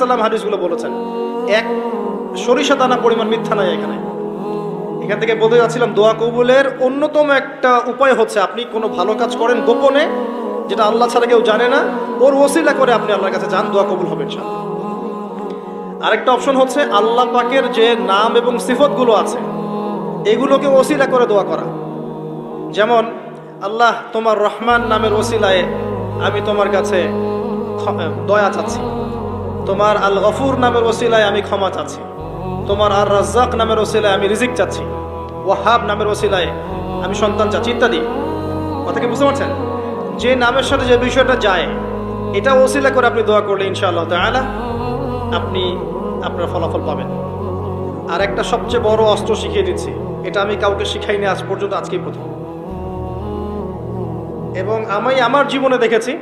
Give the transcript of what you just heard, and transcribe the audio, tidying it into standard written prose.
সাল্লাম হাদিসগুলো বলেছেন, এক সরিষা দানা পরিমাণ মিথ্যা নাই এখানে। এখান থেকে বলতে যাচ্ছিলাম, দোয়া কবুলের অন্যতম একটা উপায় হচ্ছে আপনি কোনো ভালো কাজ করেন গোপনে, যেটা আল্লাহ ছাড়া কেউ জানে না, ওর ওসিলা করে আপনি আল্লাহর কাছে যান, দোয়া কবুল হবে ইনশাআল্লাহ। আরেকটা অপশন হচ্ছে আল্লাহ পাকের যে নাম এবং সিফতগুলো আছে এগুলোকে ওসিলা করে দোয়া করা। যেমন, আল্লাহ তোমার রহমান নামের ওসিলায় আমি তোমার কাছে দয়া চাচ্ছি, তোমার আল গফুর নামের ওসিলায় আমি ক্ষমা চাচ্ছি, তোমার আর রাজ্জাক নামের ওসিলায় আমি রিজিক চাচ্ছি, ওয়াহাব নামের ওসিলায় আমি সন্তান চাচ্ছি, ইত্যাদি। কথা কি বুঝতে পারছেন? যে নামের সাথে যে বিষয়টা যায় এটা ওসিলা করে আপনি দোয়া করলে ইনশাআল্লাহ তাআলা আপনি আপনার ফলাফল পাবেন। আর একটা সবচেয়ে বড় অস্ত্র শিখিয়ে দিচ্ছি, এটা আমি কাউকে শিখাইনি আজ পর্যন্ত, আজকেই প্রথম। এবং আমি আমার জীবনে দেখেছি